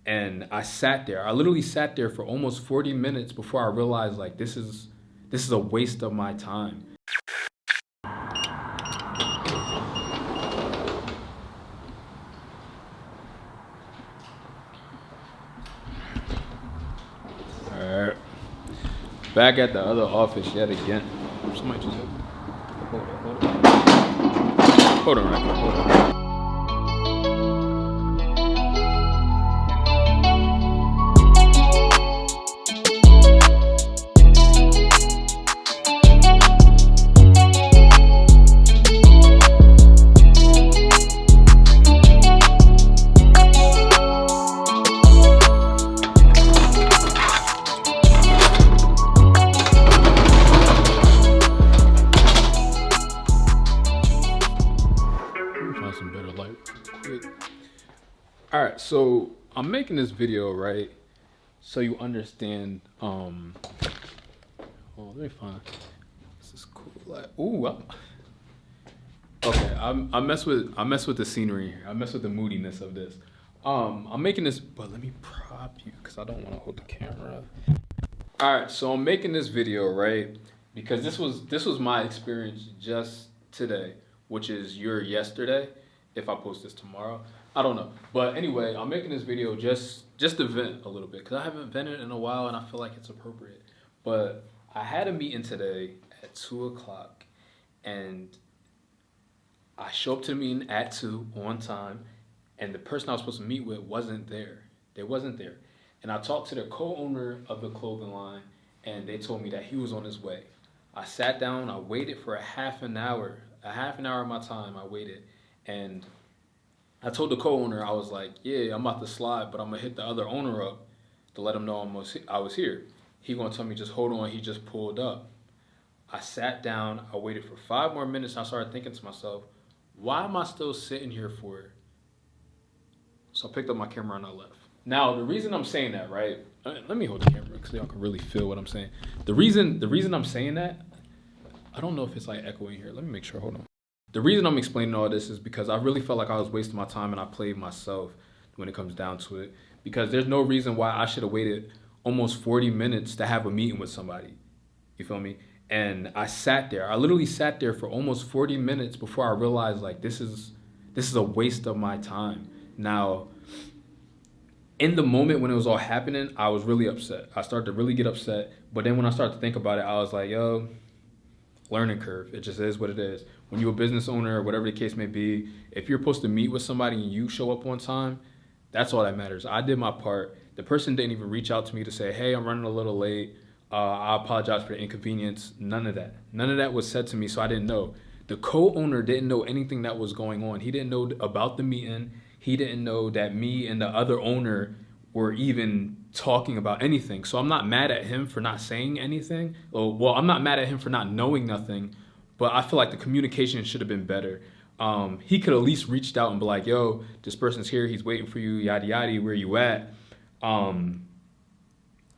And I sat there. I literally sat there for almost 40 minutes before I realized like this is a waste of my time. Alright. Back at the other office yet again. Somebody just hold on right quick. Hold on. Some better light quick. All right, so I'm making this video, right, so you understand. Let me find this is cool light. Okay, I mess with the scenery here. I mess with the moodiness of this. I'm making this, but let me prop you because I don't want to hold the camera. All right, so I'm making this video, right, because this was my experience just today, which is your yesterday. If I post this tomorrow, I don't know. But anyway, I'm making this video just to vent a little bit because I haven't vented in a while and I feel like it's appropriate. But I had a meeting today at 2 o'clock and I show up to the meeting at 2 on time and the person I was supposed to meet with wasn't there. They wasn't there. And I talked to the co-owner of the clothing line and they told me that he was on his way. I sat down, I waited for a half an hour of my time, I waited. And I told the co-owner, I was like, yeah, I'm about to slide, but I'm going to hit the other owner up to let him know I was here. He going to tell me, just hold on. He just pulled up. I sat down. I waited for 5 more minutes. And I started thinking to myself, why am I still sitting here for it? So I picked up my camera and I left. Now, the reason I'm saying that, right? Let me hold the camera because y'all can really feel what I'm saying. The reason I'm saying that, I don't know if it's like echoing here. Let me make sure. Hold on. The reason I'm explaining all this is because I really felt like I was wasting my time and I played myself when it comes down to it. Because there's no reason why I should have waited almost 40 minutes to have a meeting with somebody. You feel me? And I sat there. I literally sat there for almost 40 minutes before I realized like this is a waste of my time. Now, in the moment when it was all happening, I was really upset. I started to really get upset. But then when I started to think about it, I was like, yo, learning curve. It just is what it is. When you're a business owner or whatever the case may be, if you're supposed to meet with somebody and you show up on time, that's all that matters. I did my part. The person didn't even reach out to me to say, hey, I'm running a little late. I apologize for the inconvenience. None of that. None of that was said to me, so I didn't know. The co-owner didn't know anything that was going on. He didn't know about the meeting. He didn't know that me and the other owner were even talking about anything. So I'm not mad at him for not saying anything. Well, I'm not mad at him for not knowing nothing, but I feel like the communication should have been better. He could at least reached out and be like, yo, this person's here. He's waiting for you, yada, yada, where you at? And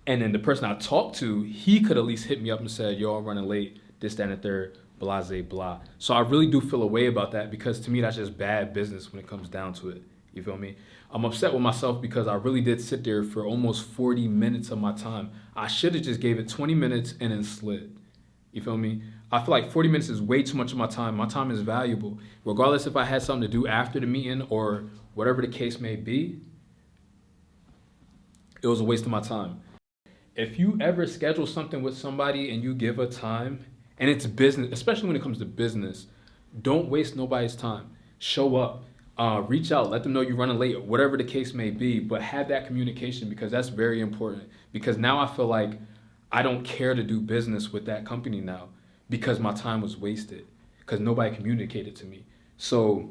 then the person I talked to, he could at least hit me up and said, yo, I'm running late, this, that, and the third, blah, blah, blah. So I really do feel a way about that because to me, that's just bad business when it comes down to it. You feel me? I'm upset with myself because I really did sit there for almost 40 minutes of my time. I should have just gave it 20 minutes and then slid. You feel me? I feel like 40 minutes is way too much of my time. My time is valuable. Regardless if I had something to do after the meeting or whatever the case may be, it was a waste of my time. If you ever schedule something with somebody and you give a time, and it's business, especially when it comes to business, don't waste nobody's time. Show up. Reach out, let them know you're running late, or whatever the case may be, but have that communication because that's very important. Because now I feel like I don't care to do business with that company now because my time was wasted because nobody communicated to me. So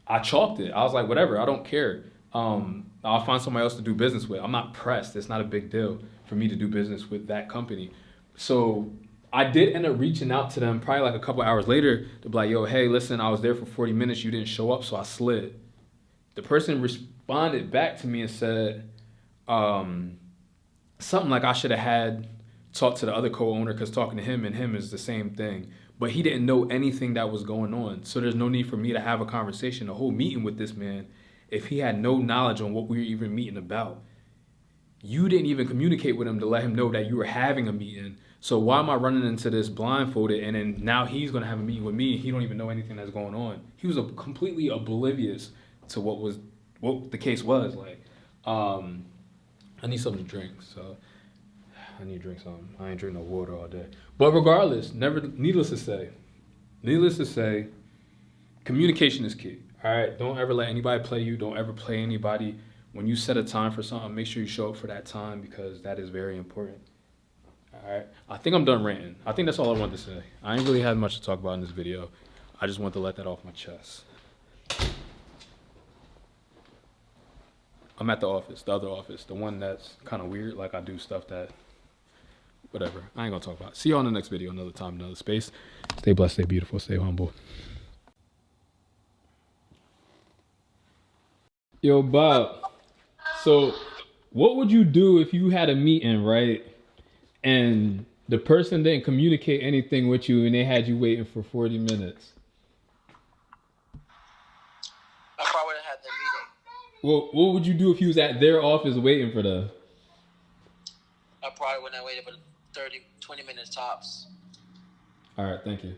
I chalked it. I was like, whatever, I don't care. I'll find somebody else to do business with. I'm not pressed. It's not a big deal for me to do business with that company. So I did end up reaching out to them probably like a couple hours later to be like, yo, hey, listen, I was there for 40 minutes. You didn't show up, so I slid. The person responded back to me and said something like I should have had talked to the other co-owner because talking to him and him is the same thing. But he didn't know anything that was going on. So there's no need for me to have a conversation, a whole meeting with this man. if he had no knowledge on what we were even meeting about? You didn't even communicate with him to let him know that you were having a meeting. So why am I running into this blindfolded, and then now he's going to have a meeting with me and he don't even know anything that's going on? He was completely oblivious to what the case was. Like, I need something to drink, so I need to drink something. I ain't drink no water all day. But regardless, needless to say, communication is key. All right, don't ever let anybody play you. Don't ever play anybody. When you set a time for something, make sure you show up for that time, because that is very important. All right, I think I'm done ranting. I think that's all I wanted to say. I ain't really had much to talk about in this video. I just wanted to let that off my chest. I'm at the office, the other office, the one that's kind of weird. Like, I do stuff that, whatever. I ain't gonna talk about it. See you on the next video, another time, another space. Stay blessed, stay beautiful, stay humble. Yo, Bob. So, what would you do if you had a meeting, right, and the person didn't communicate anything with you and they had you waiting for 40 minutes? I probably would have had that meeting. Well, what would you do if you was at their office waiting for them? I probably wouldn't have waited for 20 minutes tops. All right, thank you.